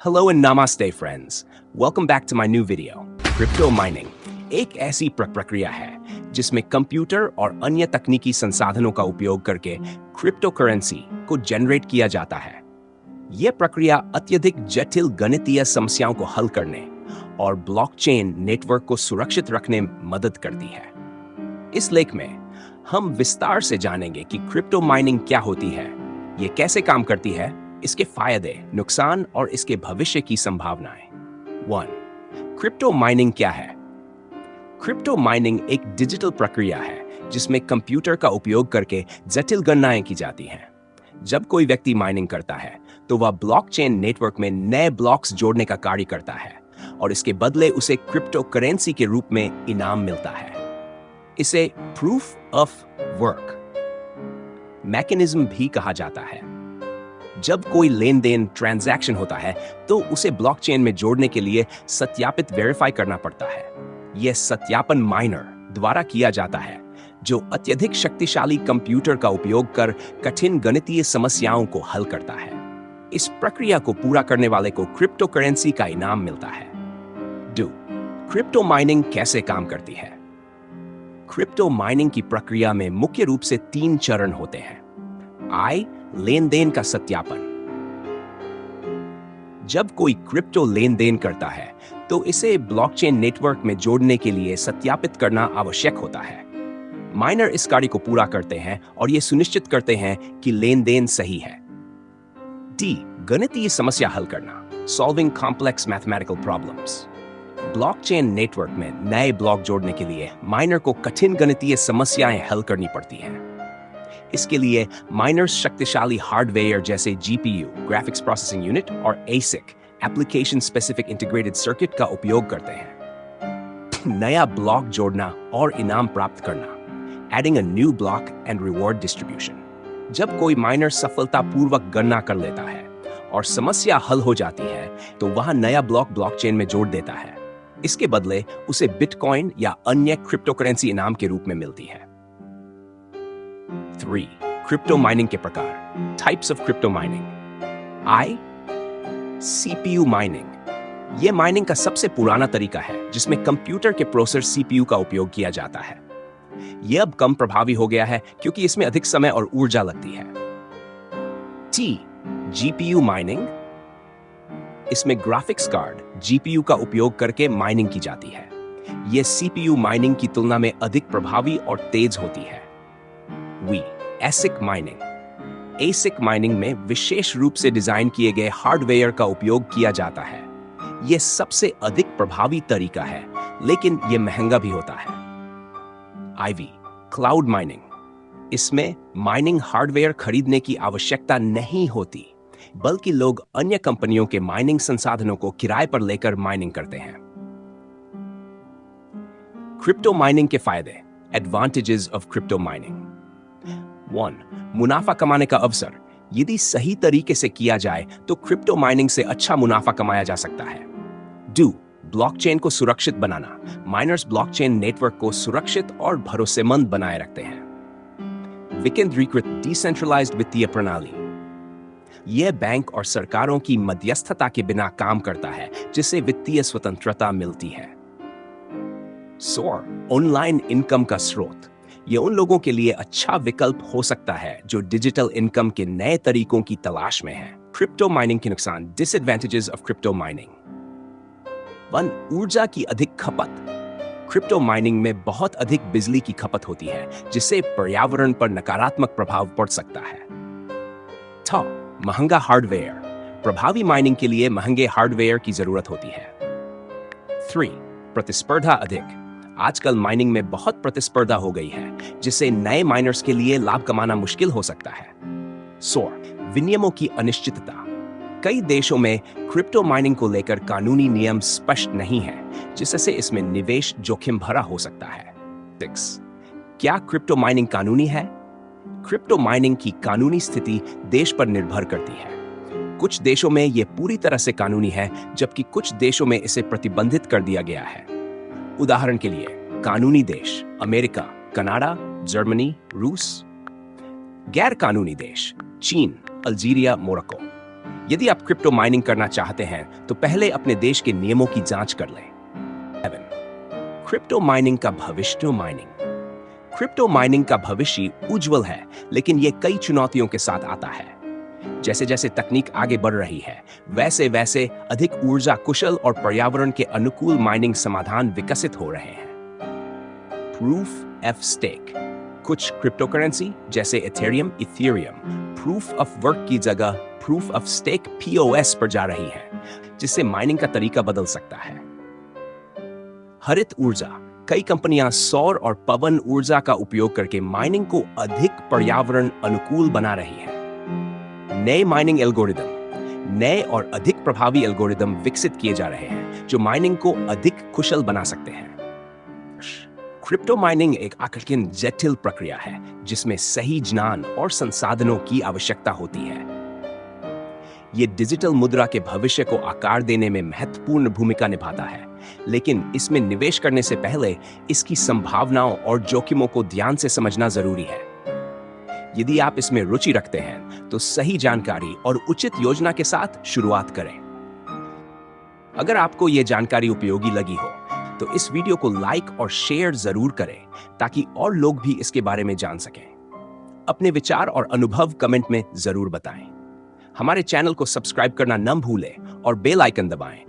Hello and namaste friends. Welcome back to my new video. Crypto mining एक ऐसी प्रक्रिया है जिसमें कंप्यूटर और अन्य तकनीकी संसाधनों का उपयोग करके क्रिप्टो करेंसी को जनरेट किया जाता है। यह प्रक्रिया अत्यधिक जटिल गणितीय समस्याओं को हल करने और ब्लॉकचेन नेटवर्क को सुरक्षित रखने में मदद करती है। इस लेख में हम विस्तार से जानेंगे कि क्रिप्टो माइनिंग क्या होती है, ये कैसे काम करती है, इसके फायदे, नुकसान और इसके भविष्य की संभावनाएं। 1. क्रिप्टो माइनिंग क्या है? क्रिप्टो माइनिंग एक डिजिटल प्रक्रिया है जिसमें कंप्यूटर का उपयोग करके जटिल गणनाएं की जाती हैं। जब कोई व्यक्ति माइनिंग करता है तो वह ब्लॉकचेन नेटवर्क में नए ब्लॉक्स जोड़ने का कार्य करता है और इसके बदले उसे क्रिप्टो करेंसी के रूप में इनाम मिलता है। इसे प्रूफ ऑफ वर्क मैकेनिज्म भी कहा जाता है। जब कोई लेन देन ट्रांजैक्शन होता है तो उसे ब्लॉकचेन में जोड़ने के लिए सत्यापित वेरीफाई करना पड़ता है। यह सत्यापन माइनर द्वारा किया जाता है जो अत्यधिक शक्तिशाली कंप्यूटर का उपयोग कर कठिन गणितीय समस्याओं को हल करता है। इस प्रक्रिया को पूरा करने वाले को क्रिप्टो करेंसी का इनाम मिलता है। 2. क्रिप्टो माइनिंग कैसे काम करती है? क्रिप्टो माइनिंग की प्रक्रिया में मुख्य रूप से 3 चरण होते हैं। I. लेन देन का सत्यापन। जब कोई क्रिप्टो लेन देन करता है तो इसे ब्लॉकचेन नेटवर्क में जोड़ने के लिए सत्यापित करना आवश्यक होता है। माइनर इस कार्य को पूरा करते हैं और यह सुनिश्चित करते हैं कि लेन देन सही है। D. गणितीय समस्या हल करना, solving complex mathematical problems. Blockchain network में नए ब्लॉक जोड़ने के लिए माइनर को कठिन गणितीय समस्याएं हल करनी पड़ती हैं। इसके लिए माइनर्स शक्तिशाली हार्डवेयर जैसे जीपीयू ग्राफिक्स प्रोसेसिंग यूनिट और एसिक एप्लीकेशन स्पेसिफिक इंटीग्रेटेड सर्किट का उपयोग करते हैं। नया ब्लॉक जोड़ना और इनाम प्राप्त करना, adding a new block and reward distribution. जब कोई माइनर सफलतापूर्वक गणना कर लेता है और समस्या हल हो जाती है तो वह नया ब्लॉक ब्लॉकचेन में जोड़ देता है। इसके बदले उसे बिटकॉइन या अन्य क्रिप्टो करेंसी इनाम के रूप में मिलती है। 3. क्रिप्टो माइनिंग के प्रकार, types of crypto mining. I. CPU mining. यह माइनिंग का सबसे पुराना तरीका है जिसमें कंप्यूटर के प्रोसेसर सीपीयू का उपयोग किया जाता है। यह अब कम प्रभावी हो गया है क्योंकि इसमें अधिक समय और ऊर्जा लगती है। T. GPU mining. इसमें ग्राफिक्स कार्ड जीपीयू का उपयोग करके माइनिंग की जाती है। यह सीपीयू माइनिंग की तुलना में अधिक प्रभावी और तेज होती है। V. ASIC mining. ASIC mining में विशेष रूप से डिजाइन किए गए हार्डवेयर का उपयोग किया जाता है। यह सबसे अधिक प्रभावी तरीका है, लेकिन यह महंगा भी होता है। आईवी. Cloud mining. इसमें माइनिंग हार्डवेयर खरीदने की आवश्यकता नहीं होती, बल्कि लोग अन्य कंपनियों के माइनिंग संसाधनों को किराए पर लेकर माइनिंग करते हैं। क्रिप्टो माइनिंग के फायदे, एडवांटेजेस ऑफ क्रिप्टो माइनिंग। 1. मुनाफा कमाने का अवसर। यदि सही तरीके से किया जाए तो क्रिप्टो माइनिंग से अच्छा मुनाफा कमाया जा सकता है। 2. ब्लॉकचेन को सुरक्षित बनाना। माइनर्स ब्लॉकचेन नेटवर्क को सुरक्षित और भरोसेमंद बनाए रखते हैं। विकेंद्रीकृत डिसेंट्रलाइज्ड वित्तीय प्रणाली। यह बैंक और सरकारों की मध्यस्थता के बिना काम करता है, जिससे वित्तीय स्वतंत्रता मिलती है। SOR. ऑनलाइन इनकम का स्रोत। यह उन लोगों के लिए अच्छा विकल्प हो सकता है जो डिजिटल इनकम के नए तरीकों की तलाश में हैं। क्रिप्टो माइनिंग के नुकसान, डिसएडवांटेजेस ऑफ क्रिप्टो माइनिंग। 1. ऊर्जा की अधिक खपत। क्रिप्टो माइनिंग में बहुत अधिक बिजली की खपत होती है, जिससे पर्यावरण पर नकारात्मक प्रभाव पड़ सकता है। 2. महंगा हार्डवेयर। प्रभावी माइनिंग के लिए महंगे हार्डवेयर की जरूरत होती है। 3. प्रतिस्पर्धा अधिक। आजकल माइनिंग में बहुत प्रतिस्पर्धा हो गई है, जिससे नए माइनर्स के लिए लाभ कमाना मुश्किल हो सकता है। SOR. विनियमों की अनिश्चितता। कई देशों में क्रिप्टो माइनिंग को लेकर कानूनी नियम स्पष्ट नहीं है, जिससे इसमें निवेश जोखिम भरा हो सकता है। 6. क्या क्रिप्टो माइनिंग कानूनी है? क्रिप्टो माइनिंग की कानूनी स्थिति देश पर निर्भर करती है। कुछ देशों में यह पूरी तरह से कानूनी है, जबकि कुछ देशों में इसे प्रतिबंधित कर दिया गया है। उदाहरण के लिए कानूनी देश अमेरिका, कनाडा, जर्मनी, रूस। गैर कानूनी देश चीन, अल्जीरिया, मोरक्को। यदि आप क्रिप्टो माइनिंग करना चाहते हैं तो पहले अपने देश के नियमों की जांच कर लें। 7. क्रिप्टो माइनिंग का भविष्य। क्रिप्टो माइनिंग का भविष्य उज्जवल है, लेकिन यह कई चुनौतियों के साथ आता है। जैसे जैसे तकनीक आगे बढ़ रही है, वैसे वैसे अधिक ऊर्जा कुशल और पर्यावरण के अनुकूल माइनिंग समाधान विकसित हो रहे हैं। Proof of stake. कुछ क्रिप्टो करेंसी जैसे इथेरियम प्रूफ ऑफ वर्क की जगह प्रूफ ऑफ स्टेक POS पर जा रही है, जिससे माइनिंग का तरीका बदल सकता है। हरित ऊर्जा। कई कंपनियां सौर और पवन ऊर्जा का उपयोग करके माइनिंग को अधिक पर्यावरण अनुकूल बना रही है। नए माइनिंग एल्गोरिदम। नए और अधिक प्रभावी एल्गोरिदम विकसित किए जा रहे हैं जो माइनिंग को अधिक कुशल बना सकते हैं। क्रिप्टो माइनिंग एक आकर्षक जटिल प्रक्रिया है जिसमें सही ज्ञान और संसाधनों की आवश्यकता होती है। ये डिजिटल मुद्रा के भविष्य को आकार देने में महत्वपूर्ण भूमिका निभाता है, लेकिन इसमें निवेश करने से पहले इसकी संभावनाओं और जोखिमों को ध्यान से समझना जरूरी है। यदि आप इसमें रुचि रखते हैं तो सही जानकारी और उचित योजना के साथ शुरुआत करें। अगर आपको यह जानकारी उपयोगी लगी हो तो इस वीडियो को लाइक और शेयर जरूर करें ताकि और लोग भी इसके बारे में जान सकें। अपने विचार और अनुभव कमेंट में जरूर बताएं। हमारे चैनल को सब्सक्राइब करना न भूलें और बेल आइकन दबाएं